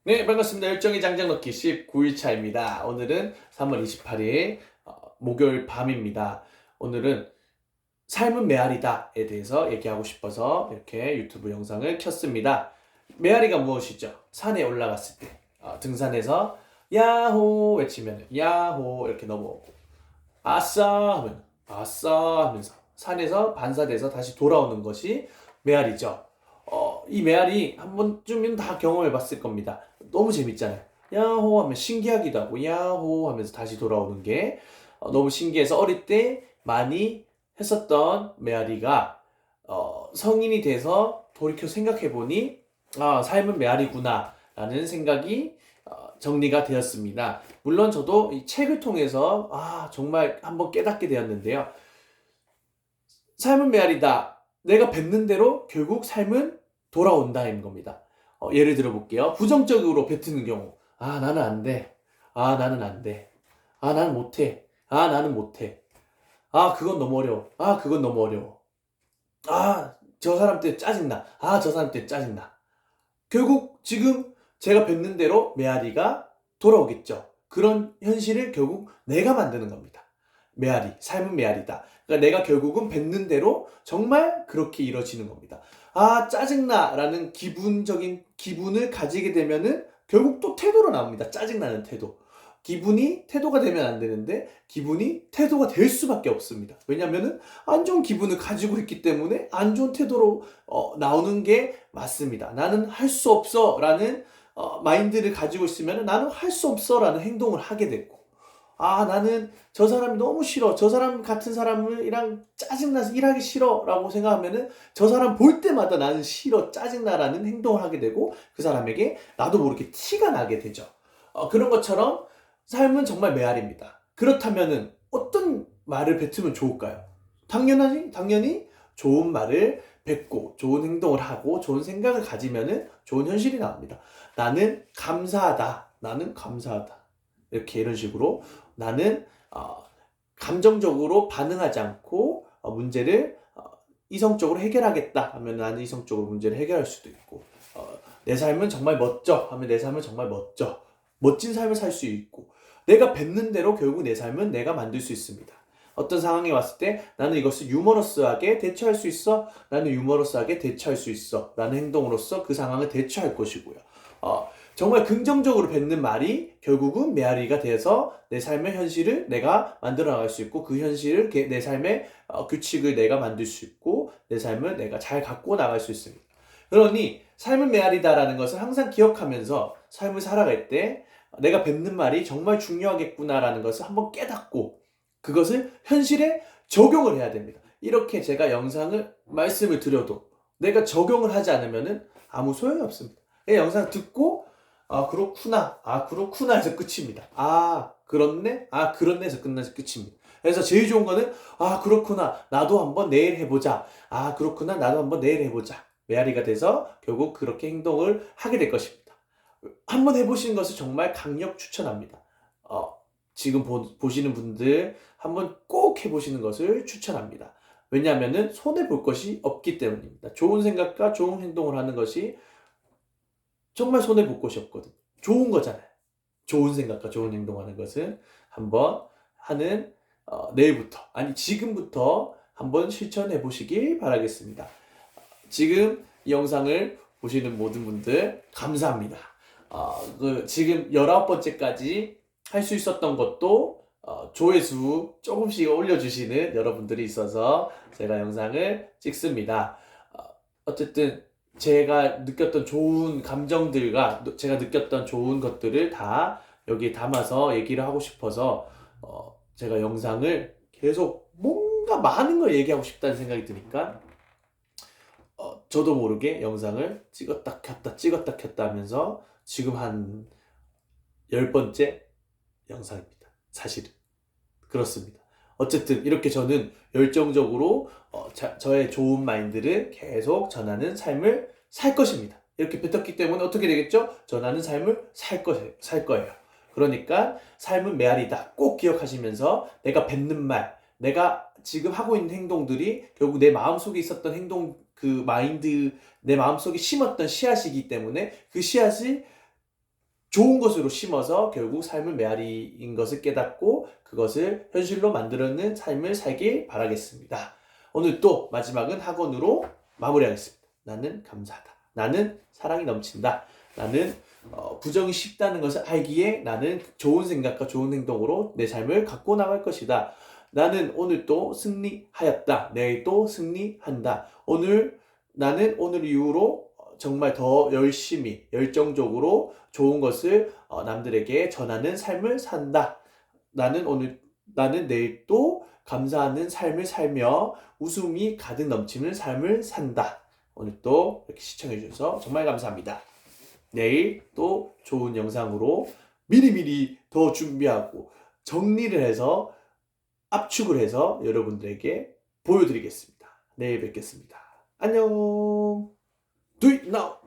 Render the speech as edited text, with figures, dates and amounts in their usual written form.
네, 반갑습니다. 열정의 장작 넣기 19일차입니다. 오늘은 3월 28일 목요일 밤입니다. 오늘은 삶은 메아리다에 대해서 얘기하고 싶어서 이렇게 유튜브 영상을 켰습니다. 메아리가 무엇이죠? 산에 올라갔을 때 등산해서 야호 외치면 야호 이렇게 넘어오고 아싸 하면 아싸 하면서 산에서 반사돼서 다시 돌아오는 것이 메아리죠. 이 메아리 한 번쯤은 다 경험해 봤을 겁니다. 너무 재밌잖아요. 야호 하면 신기하기도 하고 야호 하면서 다시 돌아오는 게 너무 신기해서 어릴 때 많이 했었던 메아리가 성인이 돼서 돌이켜 생각해 보니 삶은 메아리구나 라는 생각이 정리가 되었습니다. 물론 저도 이 책을 통해서 정말 한번 깨닫게 되었는데요. 삶은 메아리다. 내가 뱉는 대로 결국 삶은 돌아온다인 겁니다. 예를 들어 볼게요. 부정적으로 뱉는 경우. 나는 안 돼. 나는 안 돼. 나는 못해. 나는 못해. 그건 너무 어려워. 그건 너무 어려워. 저 사람 때문에 짜증나. 저 사람 때문에 짜증나. 결국 지금 제가 뱉는 대로 메아리가 돌아오겠죠. 그런 현실을 결국 내가 만드는 겁니다. 메아리, 삶은 메아리다. 그러니까 내가 결국은 뱉는 대로 정말 그렇게 이루어지는 겁니다. 짜증나 라는 기분적인 기분을 가지게 되면은 결국 또 태도로 나옵니다. 짜증나는 태도. 기분이 태도가 되면 안 되는데 기분이 태도가 될 수밖에 없습니다. 왜냐면은 안 좋은 기분을 가지고 있기 때문에 안 좋은 태도로 나오는 게 맞습니다. 나는 할 수 없어 라는 마인드를 가지고 있으면 나는 할 수 없어 라는 행동을 하게 되고 나는 저 사람이 너무 싫어. 저 사람 같은 사람이랑 짜증나서 일하기 싫어. 라고 생각하면은 저 사람 볼 때마다 나는 싫어. 짜증나라는 행동을 하게 되고 그 사람에게 나도 모르게 티가 나게 되죠. 그런 것처럼 삶은 정말 메아리입니다. 그렇다면은 어떤 말을 뱉으면 좋을까요? 당연히 좋은 말을 뱉고 좋은 행동을 하고 좋은 생각을 가지면은 좋은 현실이 나옵니다. 나는 감사하다. 나는 감사하다. 이렇게 이런 식으로 나는 감정적으로 반응하지 않고 문제를 이성적으로 해결하겠다 하면 나는 이성적으로 문제를 해결할 수도 있고 내 삶은 정말 멋져 하면 내 삶은 정말 멋져 멋진 삶을 살 수 있고 내가 뱉는 대로 결국 내 삶은 내가 만들 수 있습니다. 어떤 상황이 왔을 때 나는 이것을 유머러스하게 대처할 수 있어. 나는 유머러스하게 대처할 수 있어. 라는 행동으로서 그 상황을 대처할 것이고요. 정말 긍정적으로 뱉는 말이 결국은 메아리가 돼서 내 삶의 현실을 내가 만들어 나갈 수 있고 그 현실을 내 삶의 규칙을 내가 만들 수 있고 내 삶을 내가 잘 갖고 나갈 수 있습니다. 그러니 삶은 메아리다라는 것을 항상 기억하면서 삶을 살아갈 때 내가 뱉는 말이 정말 중요하겠구나라는 것을 한번 깨닫고 그것을 현실에 적용을 해야 됩니다. 이렇게 제가 말씀을 드려도 내가 적용을 하지 않으면 아무 소용이 없습니다. 이 영상 듣고 그렇구나 해서 끝입니다. 그렇네 해서 끝나서 끝입니다. 그래서 제일 좋은 거는 그렇구나 나도 한번 내일 해보자. 그렇구나 나도 한번 내일 해보자. 메아리가 돼서 결국 그렇게 행동을 하게 될 것입니다. 한번 해보시는 것을 정말 강력 추천합니다. 지금 보시는 분들 한번 꼭 해보시는 것을 추천합니다. 왜냐하면 손해 볼 것이 없기 때문입니다. 좋은 생각과 좋은 행동을 하는 것이 정말 손해 볼 것이 없거든. 좋은 거잖아요. 좋은 생각과 좋은 행동하는 것은 한번 내일부터 지금부터 한번 실천해 보시길 바라겠습니다. 지금 이 영상을 보시는 모든 분들 감사합니다. 지금 19번째까지 할 수 있었던 것도 조회수 조금씩 올려주시는 여러분들이 있어서 제가 영상을 찍습니다. 어쨌든 제가 느꼈던 좋은 감정들과 제가 느꼈던 좋은 것들을 다 여기에 담아서 얘기를 하고 싶어서 제가 영상을 계속 뭔가 많은 걸 얘기하고 싶다는 생각이 드니까 저도 모르게 영상을 찍었다 켰다 하면서 지금 한 10번째 영상입니다. 사실은. 그렇습니다. 어쨌든 이렇게 저는 열정적으로 저의 좋은 마인드를 계속 전하는 삶을 살 것입니다. 이렇게 뱉었기 때문에 어떻게 되겠죠? 전하는 삶을 살 거예요. 그러니까 삶은 메아리다. 꼭 기억하시면서 내가 뱉는 말, 내가 지금 하고 있는 행동들이 결국 내 마음속에 있었던 내 마음속에 심었던 씨앗이기 때문에 그 씨앗이 좋은 것으로 심어서 결국 삶은 메아리인 것을 깨닫고 그것을 현실로 만들어내는 삶을 살길 바라겠습니다. 오늘 또 마지막은 학원으로 마무리하겠습니다. 나는 감사하다. 나는 사랑이 넘친다. 나는 부정이 쉽다는 것을 알기에 나는 좋은 생각과 좋은 행동으로 내 삶을 갖고 나갈 것이다. 나는 오늘 또 승리하였다. 내일 또 승리한다. 나는 오늘 이후로 정말 더 열심히 열정적으로 좋은 것을 남들에게 전하는 삶을 산다. 나는 내일 또 감사하는 삶을 살며 웃음이 가득 넘치는 삶을 산다. 오늘 또 이렇게 시청해 주셔서 정말 감사합니다. 내일 또 좋은 영상으로 미리미리 더 준비하고 정리를 해서 압축을 해서 여러분들에게 보여드리겠습니다. 내일 뵙겠습니다. 안녕. Do it now.